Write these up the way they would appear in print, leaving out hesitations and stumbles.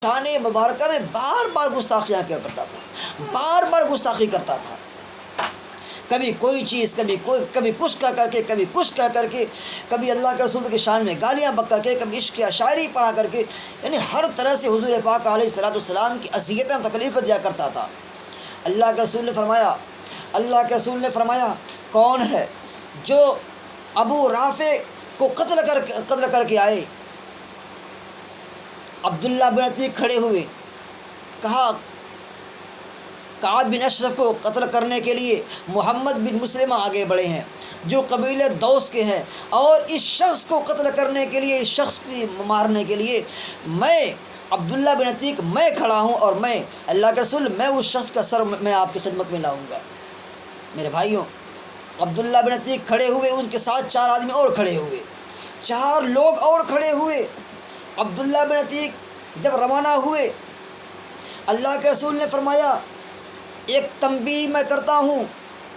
شان مبارکہ میں بار بار گستاخیاں کیا کرتا تھا، بار بار گستاخی کرتا تھا، کبھی کوئی چیز، کبھی کچھ کہہ کر کے، کبھی کچھ کہہ کر کے، کبھی اللہ کے رسول کی شان میں گالیاں بک کر کے، کبھی عشق یا شاعری پڑھا کر کے، یعنی ہر طرح سے حضور پاک علیہ الصلوۃ والسلام کی اذیتیں تکلیفیں دیا کرتا تھا۔ اللہ کے رسول نے فرمایا کون ہے جو ابو رافع کو قتل کر کے آئے؟ عبداللہ بن عتیق کھڑے ہوئے، کہا کعب بن اشرف کو قتل کرنے کے لیے محمد بن مسلمہ آگے بڑھے ہیں جو قبیلے دوس کے ہیں، اور اس شخص کو قتل کرنے کے لیے، اس شخص کو مارنے کے لیے میں عبداللہ بن عتیق میں کھڑا ہوں، اور میں اللہ کے رسول میں اس شخص کا سر میں آپ کی خدمت میں لاؤں گا۔ میرے بھائیوں، عبداللہ بن عتیق کھڑے ہوئے، ان کے ساتھ 4 آدمی اور کھڑے ہوئے، 4 لوگ اور کھڑے ہوئے۔ عبداللہ بن عتیق جب روانہ ہوئے، اللہ کے رسول نے فرمایا ایک تنبیہ میں کرتا ہوں،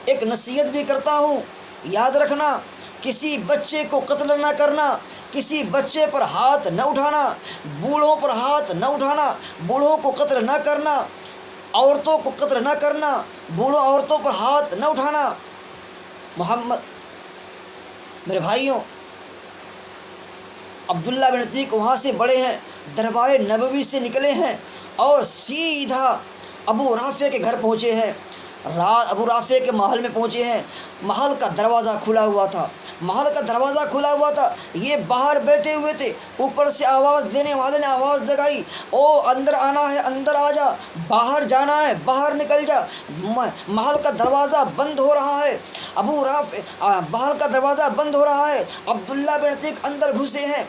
ایک نصیحت بھی کرتا ہوں، یاد رکھنا کسی بچے کو قتل نہ کرنا، کسی بچے پر ہاتھ نہ اٹھانا، بوڑھوں پر ہاتھ نہ اٹھانا، بوڑھوں کو قتل نہ کرنا، عورتوں کو قتل نہ کرنا، بوڑھوں عورتوں پر ہاتھ نہ اٹھانا۔ میرے بھائیوں، عبداللہ بن عتیق وہاں سے بڑے ہیں، دربار نبوی سے نکلے ہیں اور سیدھا ابو رافع کے گھر پہنچے ہیں، ابو رافع کے محل میں پہنچے ہیں۔ محل کا دروازہ کھلا ہوا تھا، یہ باہر بیٹھے ہوئے تھے، اوپر سے آواز دینے والے نے آواز لگائی، او اندر آنا ہے اندر آ جا، باہر جانا ہے باہر نکل جا۔ محل کا دروازہ بند ہو رہا ہے، محل کا دروازہ بند ہو رہا ہے، عبداللہ بن عتیق اندر گھسے ہیں،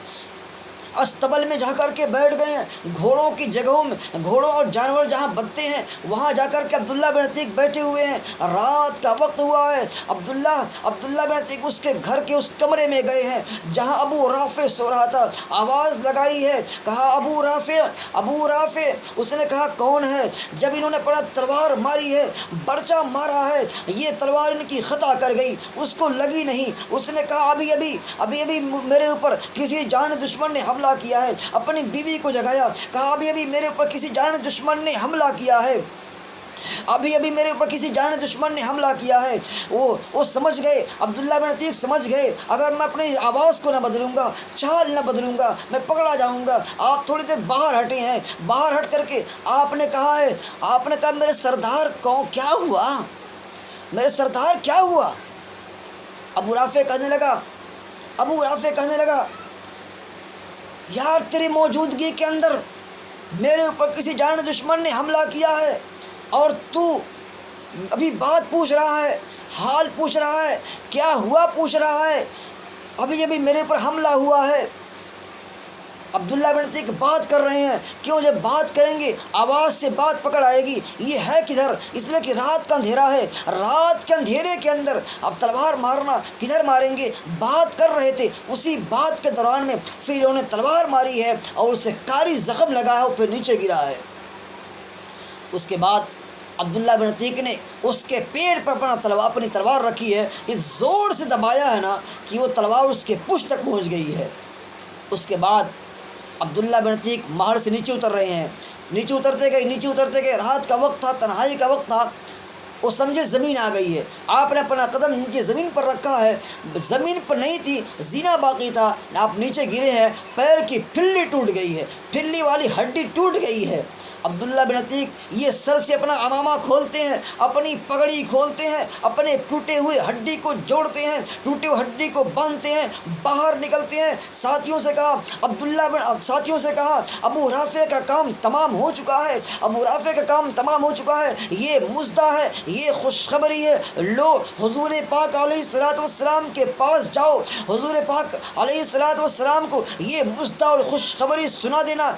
استبل میں جا کر کے بیٹھ گئے ہیں، گھوڑوں کی جگہوں میں، گھوڑوں اور جانور جہاں بندتے ہیں وہاں جا کر کے عبداللہ بن عتیق بیٹھے ہوئے ہیں۔ رات کا وقت ہوا ہے، عبداللہ بن عتیق اس کے گھر کے اس کمرے میں گئے ہیں جہاں ابو رافع سو رہا تھا، آواز لگائی ہے، کہا ابو رافع۔ اس نے کہا کون ہے؟ جب انہوں نے پڑھا تلوار ماری ہے، برچہ مارا ہے، یہ تلوار ان کی خطا کر گئی، اس کو لگی نہیں۔ اس نے کہا ابھی میرے اوپر کسی جان دشمن نے حملہ کیا ہے، اپنی بیوی کو جگایا، کہا ابھی میرے اوپر کسی جان دشمن نے حملہ کیا ہے، ابھی میرے اوپر کسی جان دشمن نے حملہ کیا ہے۔ وہ سمجھ گئے، عبداللہ بن عتیق سمجھ گئے اگر میں اپنی آواز کو نہ بدلوں گا، چال نہ بدلوں گا، میں پکڑا جاؤں گا۔ آپ تھوڑی دیر باہر ہٹے ہیں، باہر ہٹ کر کے آپ نے کہا میرے سردار کو کیا ہوا، میرے سردار کیا ہوا؟ ابو رافع کہنے لگا یار تیری موجودگی کے اندر میرے اوپر کسی جان دشمن نے حملہ کیا ہے، اور تو ابھی بات پوچھ رہا ہے، حال پوچھ رہا ہے، کیا ہوا پوچھ رہا ہے، ابھی میرے اوپر حملہ ہوا ہے۔ عبداللہ بن عتیق بات کر رہے ہیں، کیوں جب بات کریں گے آواز سے بات پکڑ آئے گی، یہ ہے کدھر؟ اس لیے کہ رات کا اندھیرا ہے، رات کے اندھیرے کے اندر اب تلوار مارنا کدھر ماریں گے؟ بات کر رہے تھے، اسی بات کے دوران میں پھر انہوں نے تلوار ماری ہے اور اسے کاری زخم لگا ہے اور پھر نیچے گرا ہے۔ اس کے بعد عبداللہ بن عتیق نے اس کے پیٹ پر اپنی تلوار رکھی ہے، اس زور سے دبایا ہے نا کہ وہ تلوار اس کے پشت تک پہنچ گئی ہے۔ اس کے بعد عبداللہ بن عتیق محل سے نیچے اتر رہے ہیں، نیچے اترتے گئے، رات کا وقت تھا، تنہائی کا وقت تھا، وہ سمجھے زمین آ گئی ہے، آپ نے اپنا قدم نیچے زمین پر رکھا ہے، زمین پر نہیں تھی، زینہ باقی تھا، آپ نیچے گرے ہیں، پیر کی پھلی ٹوٹ گئی ہے، پھلی والی ہڈی ٹوٹ گئی ہے۔ عبداللہ بن عتیق یہ سر سے اپنا عمامہ کھولتے ہیں، اپنی پگڑی کھولتے ہیں، اپنے ٹوٹے ہوئے ہڈی کو جوڑتے ہیں، ٹوٹے ہوئے ہڈی کو باندھتے ہیں، باہر نکلتے ہیں، ساتھیوں سے کہا ابو رافع کا کام تمام ہو چکا ہے، یہ مزدہ ہے، یہ خوشخبری ہے، لو حضور پاک علیہ الصلوۃ والسلام کے پاس جاؤ، حضور پاک علیہ الصلوۃ والسلام کو یہ مزدہ اور خوشخبری سنا دینا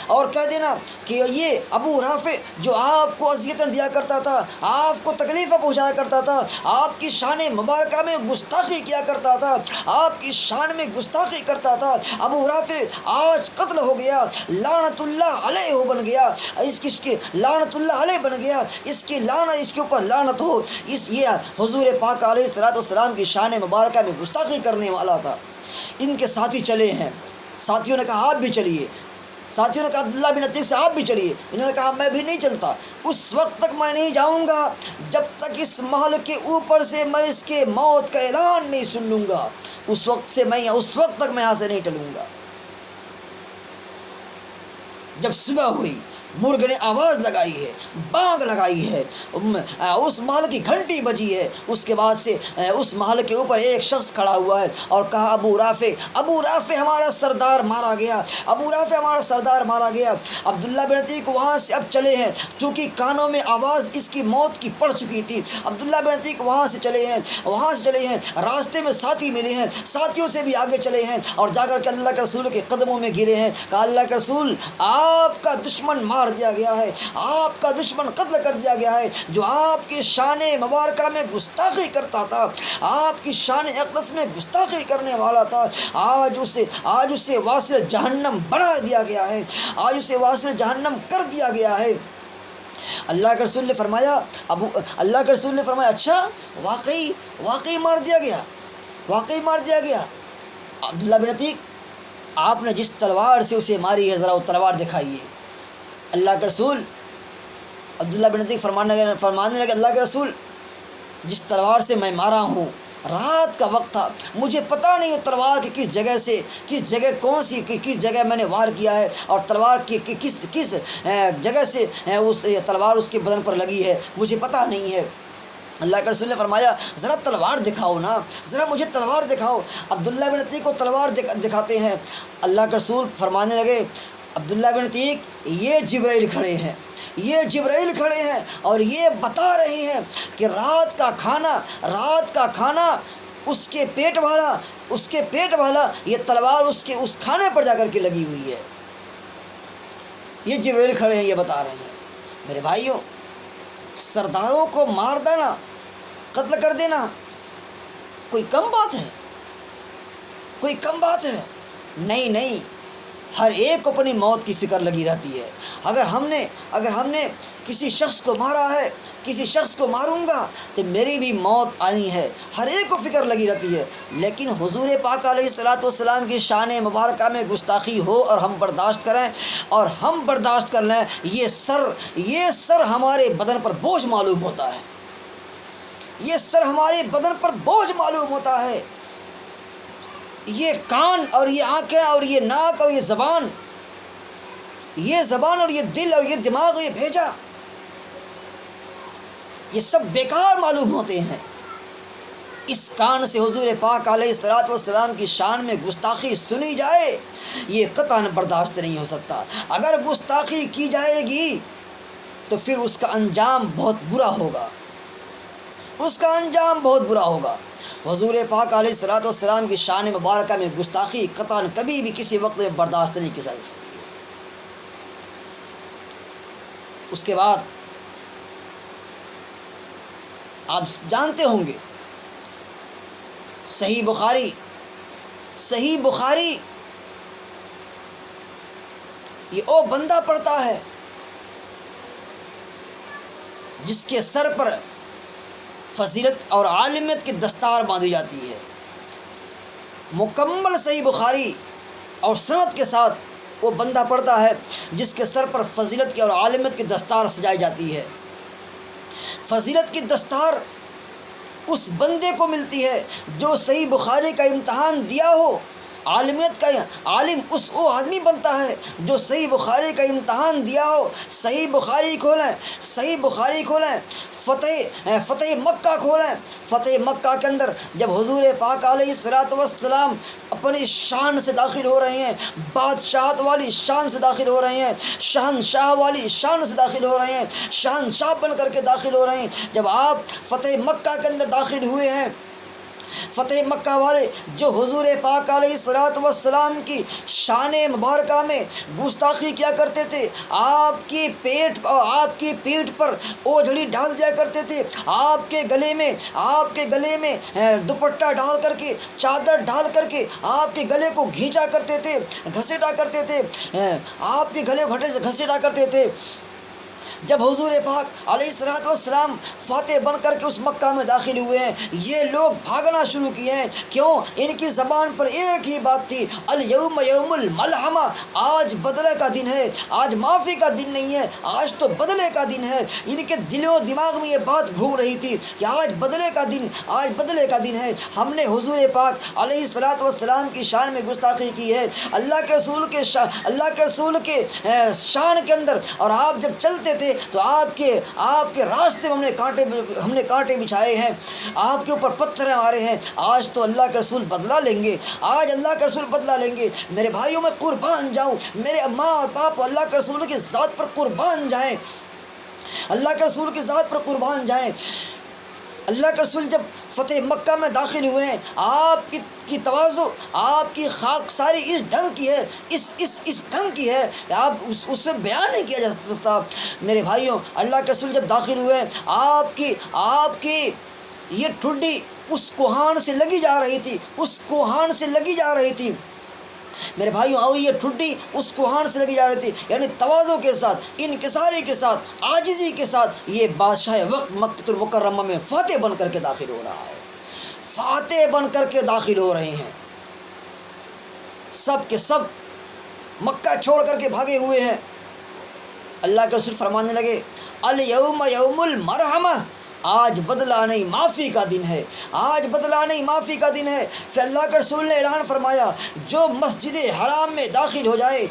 اور کہہ دینا کہ یہ ابو رافع جو آپ کو اذیتیں دیا کرتا تھا، آپ کو تکلیفیں پہنچایا کرتا تھا، آپ کی شان مبارکہ میں گستاخی کیا کرتا تھا، آپ کی شان میں گستاخی کرتا تھا، ابو رافع آج قتل ہو گیا، لعنت اللہ علیہ بن گیا، اس کی لعنت اللہ علیہ بن گیا، اس کے اوپر لعنت ہو، یہ حضور پاک علیہ الصلوۃ والسلام کی شان مبارکہ میں گستاخی کرنے والا تھا۔ ان کے ساتھی چلے ہیں، ساتھیوں نے کہا آپ بھی چلیے، ساتھیوں نے کہا عبداللہ بن عتیق سے آپ بھی چلیے، انہوں نے کہا میں بھی نہیں چلتا، اس وقت تک میں نہیں جاؤں گا جب تک اس محل کے اوپر سے میں اس کے موت کا اعلان نہیں سن لوں گا، اس وقت تک میں یہاں سے نہیں ٹلوں گا۔ جب صبح ہوئی، مرغ نے آواز لگائی ہے، بانگ لگائی ہے، اس محل کی گھنٹی بجی ہے، اس کے بعد سے اس محل کے اوپر ایک شخص کھڑا ہوا ہے اور کہا ابو رافع ہمارا سردار مارا گیا، ابو رافع ہمارا سردار مارا گیا۔ عبداللہ بن عتیق وہاں سے اب چلے ہیں، چونکہ کانوں میں آواز اس کی موت کی پڑ چکی تھی۔ عبداللہ بن عتیق وہاں سے چلے ہیں، راستے میں ساتھی ملے ہیں، ساتھیوں سے بھی آگے چلے ہیں اور جا کر کے اللہ کے رسول کے قدموں میں گرے ہیں، کہا اللہ کے رسول آپ کا دشمن مار دیا گیا ہے، آپ کا دشمن قتل کر دیا گیا ہے، جو آپ کی شان مبارکہ میں گستاخی کرتا تھا، آپ کی شان اقدس میں گستاخی کرنے والا تھا، آج اسے واصل جہنم بنا دیا گیا ہے، آج اسے واصل جہنم کر دیا گیا ہے۔ اللہ کے رسول نے فرمایا اچھا واقعی مار دیا گیا۔ عبداللہ بن عتیق آپ نے جس تلوار سے اسے ماری ہے ذرا وہ تلوار دکھائیے۔ اللہ کے رسول عبداللہ بن عتیق فرمانے لگے اللہ کے رسول جس تلوار سے میں مارا ہوں رات کا وقت تھا، مجھے پتہ نہیں وہ تلوار کی کس جگہ میں نے وار کیا ہے اور تلوار کی کس جگہ سے تلوار اس کے بدن پر لگی ہے، مجھے پتہ نہیں ہے۔ اللہ کے رسول نے فرمایا ذرا تلوار دکھاؤ نا، ذرا مجھے تلوار دکھاؤ۔ عبداللہ بن عتیق کو تلوار دکھاتے ہیں۔ اللہ کے رسول فرمانے لگے عبداللہ بن عتیق یہ جبرائیل کھڑے ہیں اور یہ بتا رہے ہیں کہ رات کا کھانا اس کے پیٹ والا یہ تلوار اس کھانے پر جا کر کے لگی ہوئی ہے۔ یہ جبرائیل کھڑے ہیں، یہ بتا رہے ہیں۔ میرے بھائیوں، سرداروں کو مار دینا، قتل کر دینا کوئی کم بات ہے؟ نہیں، ہر ایک کو اپنی موت کی فکر لگی رہتی ہے۔ اگر ہم نے کسی شخص کو مارا ہے، کسی شخص کو ماروں گا تو میری بھی موت آنی ہے، ہر ایک کو فکر لگی رہتی ہے۔ لیکن حضور پاک علیہ الصلوۃ والسلام کی شان مبارکہ میں گستاخی ہو اور ہم برداشت کریں اور ہم برداشت کر لیں، یہ سر ہمارے بدن پر بوجھ معلوم ہوتا ہے، یہ کان اور یہ آنکھیں اور یہ ناک اور یہ زبان اور یہ دل اور یہ دماغ اور یہ بھیجا، یہ سب بیکار معلوم ہوتے ہیں۔ اس کان سے حضور پاک علیہ الصلوۃ والسلام کی شان میں گستاخی سنی جائے، یہ قطعاً برداشت نہیں ہو سکتا۔ اگر گستاخی کی جائے گی تو پھر اس کا انجام بہت برا ہوگا۔ حضور پاک علیہ الصلوۃ والسلام کی شان مبارکہ میں گستاخی قطعاً کبھی بھی کسی وقت میں برداشت نہیں کی جا سکتی۔ اس کے بعد آپ جانتے ہوں گے صحیح بخاری یہ او بندہ پڑھتا ہے جس کے سر پر فضیلت اور عالمیت کی دستار باندھی جاتی ہے۔ مکمل صحیح بخاری اور سند کے ساتھ وہ بندہ پڑھتا ہے جس کے سر پر فضیلت کی اور عالمیت کی دستار سجائی جاتی ہے۔ فضیلت کی دستار اس بندے کو ملتی ہے جو صحیح بخاری کا امتحان دیا ہو، عالمیت کا عالم وہ آدمی بنتا ہے جو صحیح بخاری کا امتحان دیا ہو۔ صحیح بخاری کھولیں، فتح مکہ کھولیں۔ فتح مکہ کے اندر جب حضور پاک علیہ الصلوۃ والسلام اپنی شان سے داخل ہو رہے ہیں، بادشاہت والی شان سے داخل ہو رہے ہیں، شہنشاہ والی شان سے داخل ہو رہے ہیں، شہنشاہ بن کر کے داخل ہو رہے ہیں، جب آپ فتح مکہ کے اندر داخل ہوئے ہیں، فتح مکہ والے جو حضور پاک علیہ الصلوۃ والسلام کی شان مبارکہ میں گستاخی کیا کرتے تھے، آپ کی پیٹھ پر اوجھڑی ڈال دیا کرتے تھے، آپ کے گلے میں دوپٹہ ڈال کر کے، چادر ڈال کر کے آپ کے گلے کو گھسیٹا کرتے تھے، آپ کے گلے کو گھسیٹا کرتے تھے، جب حضور پاک علیہ الصلوۃ والسلام فاتح بن کر کے اس مکہ میں داخل ہوئے ہیں، یہ لوگ بھاگنا شروع کیے ہیں۔ کیوں؟ ان کی زبان پر ایک ہی بات تھی، الیوم یوم الملحمہ، آج بدلے کا دن ہے، آج معافی کا دن نہیں ہے، آج تو بدلے کا دن ہے۔ ان کے دل و دماغ میں یہ بات گھوم رہی تھی کہ آج بدلے کا دن، آج بدلے کا دن ہے۔ ہم نے حضور پاک علیہ الصلوۃ والسلام کی شان میں گستاخی کی ہے، اللہ کے رسول کے شان کے اندر، اور آپ جب چلتے تھے تو آپ کے راستے میں ہم نے کانٹے بچھائے ہیں، آپ کے اوپر پتھر مارے ہیں۔ آج تو اللہ کے رسول بدلہ لیں گے، آج اللہ کے رسول بدلہ لیں گے۔ میرے بھائیوں، میں قربان جاؤں، میرے ماں اور باپ اللہ کے رسول کی ذات پر قربان جائیں، اللہ کے رسول کی ذات پر قربان جائیں۔ اللہ کے رسول جب فتح مکہ میں داخل ہوئے ہیں، آپ کی تواضع، آپ کی خاک ساری اس ڈھنگ کی ہے، اس ڈھنگ کی ہے کہ آپ اس سے بیان نہیں کیا جا سکتا۔ میرے بھائیوں، اللہ کے رسول جب داخل ہوئے ہیں، آپ کی یہ ٹھڈی اس کوہان سے لگی جا رہی تھی، میرے بھائیوں، آؤ، یہ ٹھڈی اس کوہان سے لگی جا رہی تھی، یعنی تواضع کے ساتھ، انکساری کے ساتھ، عاجزی کے ساتھ یہ بادشاہ وقت مکہ المکرمہ میں فاتح بن کر کے داخل ہو رہا ہے، فاتح بن کر کے داخل ہو رہے ہیں۔ سب کے سب مکہ چھوڑ کر کے بھاگے ہوئے ہیں۔ اللہ کے رسول فرمانے لگے، الیوم یوم المرحمہ، آج بدلہ نہیں معافی کا دن ہے، آج بدلہ نہیں معافی کا دن ہے۔ پھر اللہ کے رسول نے اعلان فرمایا، جو مسجد حرام میں داخل ہو جائے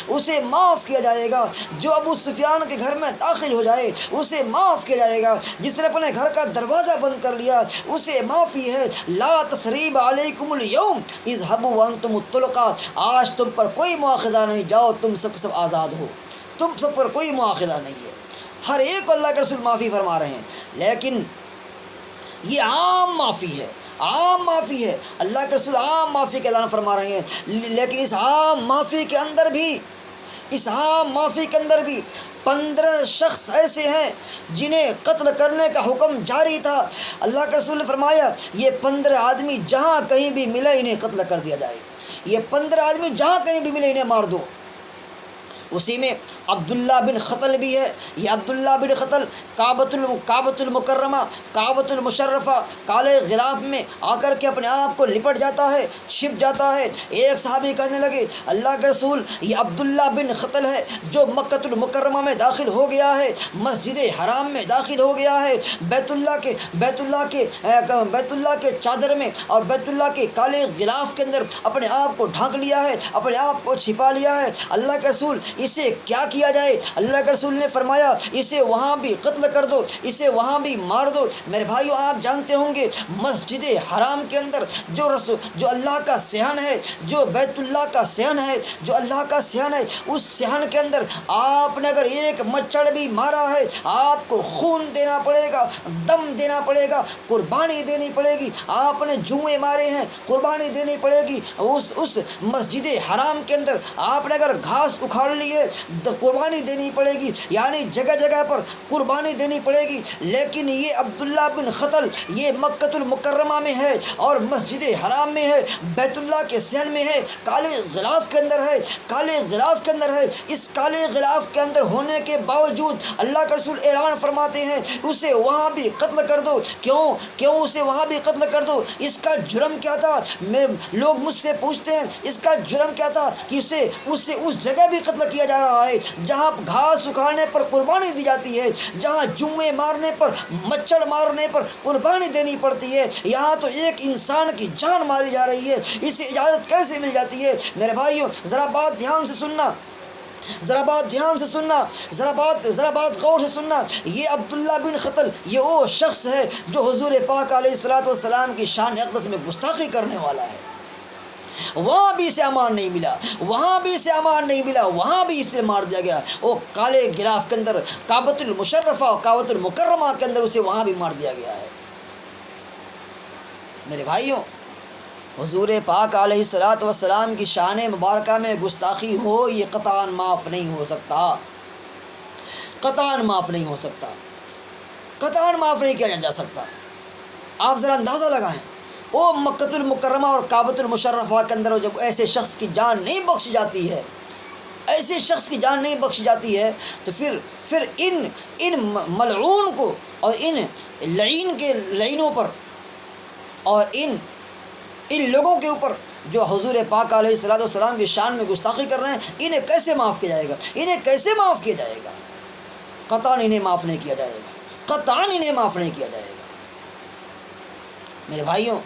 اسے معاف کیا جائے گا، جو ابو سفیان کے گھر میں داخل ہو جائے اسے معاف کیا جائے گا، جس نے اپنے گھر کا دروازہ بند کر لیا اسے معافی ہے۔ لا تثریب علیکم اليوم اذهبوا وانتم الطلقاء، آج تم پر کوئی مواخذہ نہیں، جاؤ تم سب آزاد ہو، تم سب پر کوئی مواخذہ نہیں ہے۔ ہر ایک کو اللہ کے رسول معافی فرما رہے ہیں، لیکن یہ عام معافی ہے، عام معافی ہے۔ اللہ کے رسول عام معافی کا اعلان فرما رہے ہیں، لیکن اس عام معافی کے اندر بھی 15 شخص ایسے ہیں جنہیں قتل کرنے کا حکم جاری تھا۔ اللہ کے رسول نے فرمایا، یہ 15 آدمی جہاں کہیں بھی ملے انہیں قتل کر دیا جائے، یہ 15 آدمی جہاں کہیں بھی ملے انہیں مار دو۔ اسی میں عبداللہ بن خطل بھی ہے۔ یہ عبداللہ بن خطل کعبۃ المکرمہ، کعبۃ المشرفہ کالے غلاف میں آ کر کے اپنے آپ کو لپٹ جاتا ہے، چھپ جاتا ہے۔ ایک صحابی کہنے لگے، اللہ کے رسول، یہ عبداللہ بن خطل ہے جو مکہ المکرمہ میں داخل ہو گیا ہے، مسجد حرام میں داخل ہو گیا ہے، بیت اللہ کے چادر میں اور بیت اللہ کے کالے غلاف کے اندر اپنے آپ کو ڈھانک لیا ہے، اپنے آپ کو چھپا لیا ہے۔ اللہ کے رسول، اسے کیا کیا جائے؟ اللہ کے رسول نے فرمایا، اسے وہاں بھی قتل کر دو، اسے وہاں بھی مار دو۔ میرے بھائیو، آپ جانتے ہوں گے مسجد حرام کے اندر جو اللہ کا صحن ہے، جو بیت اللہ کا صحن ہے، جو اللہ کا صحن ہے، اس صحن کے اندر آپ نے اگر ایک مچھر بھی مارا ہے، آپ کو خون دینا پڑے گا، دم دینا پڑے گا، قربانی دینی پڑے گی۔ آپ نے جوئے مارے ہیں، قربانی دینی پڑے گی۔ اس مسجد حرام کے اندر آپ نے اگر گھاس اکھاڑ لی ہے، قربانی دینی پڑے گی، یعنی جگہ جگہ پر قربانی دینی پڑے گی۔ لیکن یہ عبداللہ بن خطل، یہ مکہ المکرمہ میں ہے اور مسجد حرام میں ہے، بیت اللہ کے صحن میں ہے، کالے غلاف کے اندر ہے، کالے غلاف کے اندر ہے۔ اس کالے غلاف کے اندر ہونے کے باوجود اللہ کے رسول اعلان فرماتے ہیں، اسے وہاں بھی قتل کر دو۔ کیوں اسے وہاں بھی قتل کر دو؟ اس کا جرم کیا تھا؟ لوگ مجھ سے پوچھتے ہیں، اس کا جرم کیا تھا کہ اسے اس جگہ بھی قتل کیا جا رہا ہے جہاں گھاس اکھاڑنے پر قربانی دی جاتی ہے، جہاں جوئے مارنے پر، مچھر مارنے پر قربانی دینی پڑتی ہے، یہاں تو ایک انسان کی جان ماری جا رہی ہے، اسے اجازت کیسے مل جاتی ہے؟ میرے بھائیوں، ذرا بات دھیان سے سننا، ذرا بات غور سے سننا۔ یہ عبداللہ بن خطل، یہ وہ شخص ہے جو حضور پاک علیہ الصلوۃ والسلام کی شان اقدس میں گستاخی کرنے والا ہے۔ وہاں بھی اسے امان نہیں ملا، وہاں بھی اسے مار دیا گیا۔ وہ کالے غلاف کے اندر، کعبۃ المشرفہ اور کعبۃ المکرمہ کے اندر اسے وہاں بھی مار دیا گیا ہے۔ میرے بھائیوں، حضور پاک علیہ الصلوۃ والسلام کی شان مبارکہ میں گستاخی ہو، یہ قطعاً معاف نہیں ہو سکتا، قطعاً معاف نہیں کیا جا سکتا۔ آپ ذرا اندازہ لگائیں، وہ مکہ المکرمہ اور کعبۃ المشرفہ کے اندر جب ایسے شخص کی جان نہیں بخشی جاتی ہے، ایسے شخص کی جان نہیں بخشی جاتی ہے تو پھر ان ملعون کو اور ان لعین کے لعینوں پر اور ان لوگوں کے اوپر جو حضور پاک علیہ الصلوۃ والسلام کی شان میں گستاخی کر رہے ہیں، انہیں کیسے معاف کیا جائے گا؟ انہیں کیسے معاف کیا جائے گا؟ قطعاً انہیں معاف نہیں کیا جائے گا، قطعاً انہیں معاف نہیں کیا جائے گا۔ میرے بھائیوں،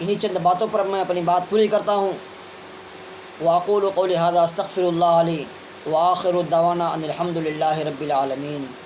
انہی چند باتوں پر میں اپنی بات پوری کرتا ہوں۔ وَأَقُولُ قَوْلِي هَذَا أَسْتَغْفِرُ اللَّهَ لِي وَآخِرُ دَعْوَانَا أَنِ الْحَمْدُ لِلَّهِ رَبِّ الْعَالَمِينَ۔